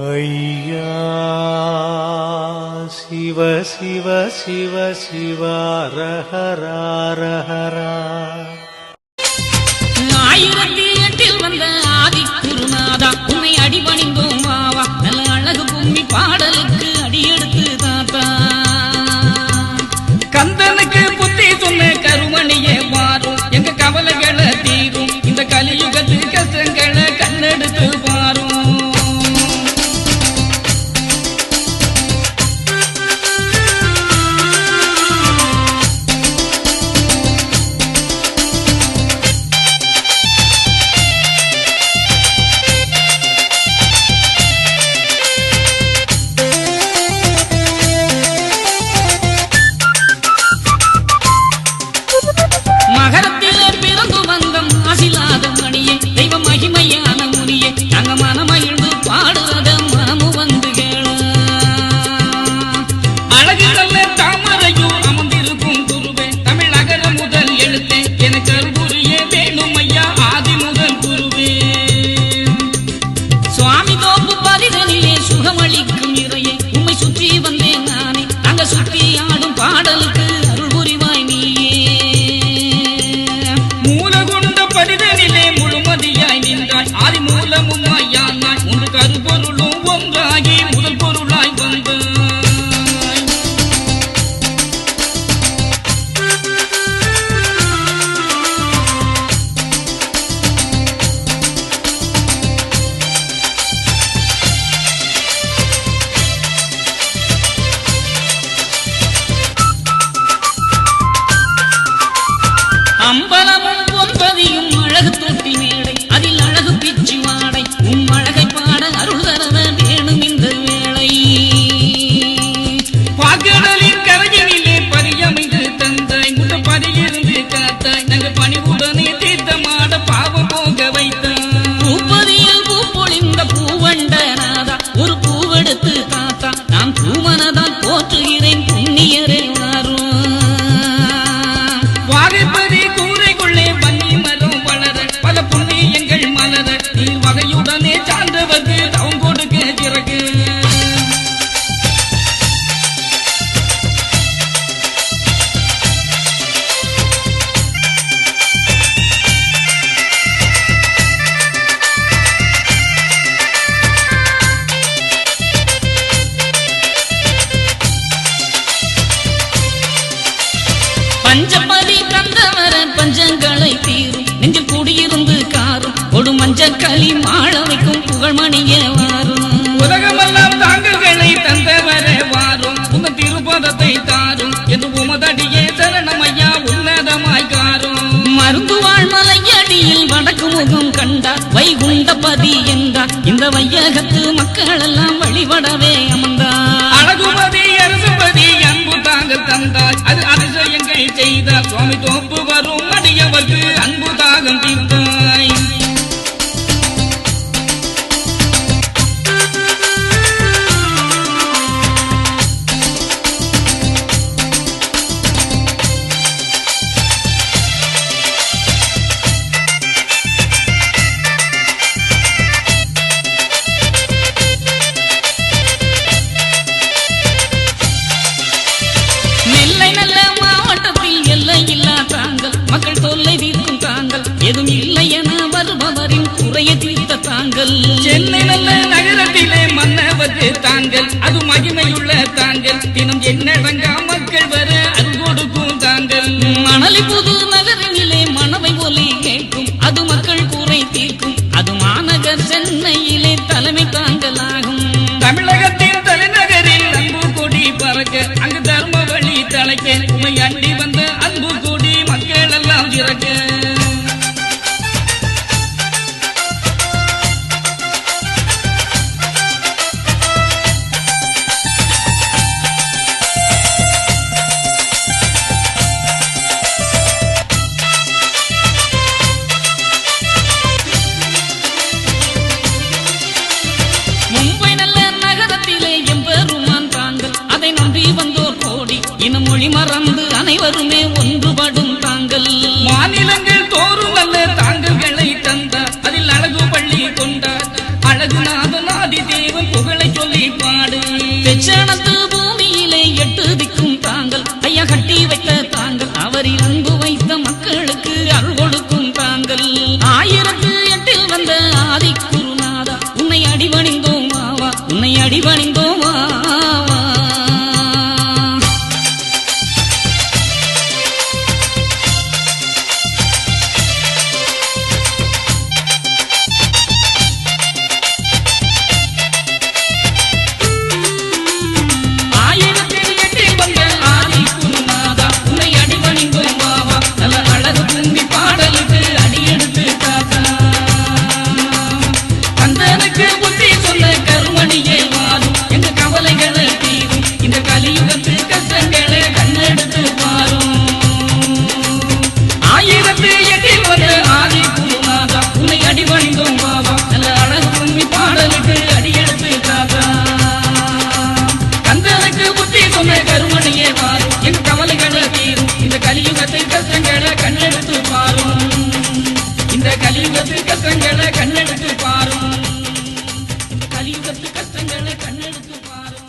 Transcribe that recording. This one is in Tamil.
ஐயா சிவ சிவ சிவ சிவ ரஹரா 1008 வந்த ஆதி குருநாதா உன்னை அடிபணிந்தோம் வாவா நல்ல அழகு பூமி பாடலுக்கு அடியெடுத்து தாத்தா கந்தனுக்கு புத்தி சொன்ன கருமணியே மாறும் எங்க கவலைகளை தீரும் இந்த கலியுகத்து கஷ்டங்களை கண்ணெடுத்து பாரும் மகரத்திலே பிறந்து வந்தம் அசிலாத மணியே தெய்வ மகிமையான முனியே நாங்க மனமகிழ்ந்து பாடுறத மனமு வந்து கேள அழகு நல்ல தாமரையும் அமர்ந்திருக்கும் குருவே தமிழ் அகர முதல் எழுத்தே எனக்கு அருள்புரியே வேணும் ஐயா ஆதி முதல் குருவே சுவாமி தோப்பு பரிதனிலே சுகமளிக்கும் இறையே உம்மை சுற்றி வந்தேன் நானே அங்க சுற்றி ஆடும் பாடலுக்கு அருள்புரிவாய் நீயே பரிதனிலே முழுமதியாய் நின்றாய் ஆதி மூலமுமாய் யானாய் உன்று கருப்பொருளும் ஒன்றாகி முதல் பொருளாய் வந்தாய் அம்பலமும் பொன்பதியும் அழகு தொட்டி மேடை அதில் அழகு பிச்சு வாடை உம் அழகை பாட அருள் தரவ வேணும் இந்த வேளை பாக்கடலின் கரையினிலே பரியமைந்து தந்தாய் முட்ட பரியிருந்து காத்தாய் நாங்க பணிவுடனே தீர்த்தமாட பாவம் போக வைத்தாய் பூப்பதியில் பூ பொழிந்த பூவண்ட நாதா ஒரு பூவெடுத்து காத்தா நான் பூமனதான் போற்றுகிறேன் புண்ணியரே வாரும் வாகைப்பதி கூரைக்குள்ளே பன்னி மரம் வளர பல புண்ணியங்கள் மலர நீ வகையுடனே சார்ந்தவர்க்கு தவம் கொடுக்க சிறகு பஞ்சபதி தந்தவர பஞ்சங்களை தீரும் நெஞ்சில் கூடியிருந்து காரும் கொடு மஞ்சள் களி மாள வைக்கும் புகழ்மணியே வாரும் உலகமெல்லாம் தாங்கல்களை தந்தவர வாரும் உங்க திருப்பதத்தை தாரும் என்று உமதடியே சரணமையா உன்னதமாய் காரும் மருந்து வாழ்மலையடியில் வடக்கு முகம் கண்டார் வைகுண்டபதி என்றார் இந்த வையகத்து மக்கள் எல்லாம் வழிபடவே அமர்ந்தார் அழகுபதி அரசுபதி அன்பு தாங்கள் தந்தாய் அது அதிசயங்கள் செய்தார் சுவாமி தோப்பு வரும் அடியவர்க்கு அன்பு தாகம் தீர்த்தாய் நெல்லை நல்ல மாவட்டத்தில் எல்லை இல்லா தாங்கள் மக்கள் தொல்லை தீர்க்கும் தாங்கள் எதுவும் இல்லை என வருபவரின் குறையை தீர்த்த தாங்கள் சென்னை நல்ல நகரத்திலே மன்னவது தாங்கள் அது மகிமையுள்ள தாங்கள் தினம் என்னடங்கா மக்கள் வர அது கொடுக்கும் தாங்கள் மணலி புது நகரினிலே மணவை ஒலி கேட்கும் அது மக்கள் குறை தீர்க்கும் அது மாநகர் சென்னையிலே தலைமை தாங்களாகும் தமிழகத்தின் தலைநகரில் அன்பு கொடி பறக்க அங்கு தர்ம வழி தலைக்க உமை அண்டி வந்த அன்பு கூடி மக்கள் எல்லாம் இறக்க மும்பை நல்ல நகரத்திலே எம்பெருமான் தாங்கள் அதை நம்பி வந்தோர் கோடி இனம் மொழி மறந்து அனைவருமே ஒன்றுபடும் தாங்கள் மாநிலங்கள் தோறும் அல்ல தாங்கல்களை தந்தார் அதில் அழகு பள்ளி கொண்டார் அழகுநாதன் ஆதி தேவன் புகழ் புகழை சொல்லி பாடு. தெச்சனத்து பூமியிலே 8 திக்கும் தாங்கள், ஐயா கட்டி வைத்த தாங்கள், அவரில் அன்பு வைத்த மக்களுக்கு அருள் கொடுக்கும் தாங்கள். 1008 வந்த ஆதி குருநாதா, உன்னை அடிபணிந்தோம் வாவா, உன்னை அடிபணிந்தோம் வாவா. கருமணியே மாறும், என் கவலைகளை தீரும், இந்த கலியுகத்தில் கஷ்டங்களை கண்ணெடுத்து பாரும், இந்த கலியுகத்தில் கஷ்டங்களை கண்ணெடுத்து பாரும், இந்த கலியுகத்தில் கஷ்டங்களை கண்ணெடுத்து பாரும்.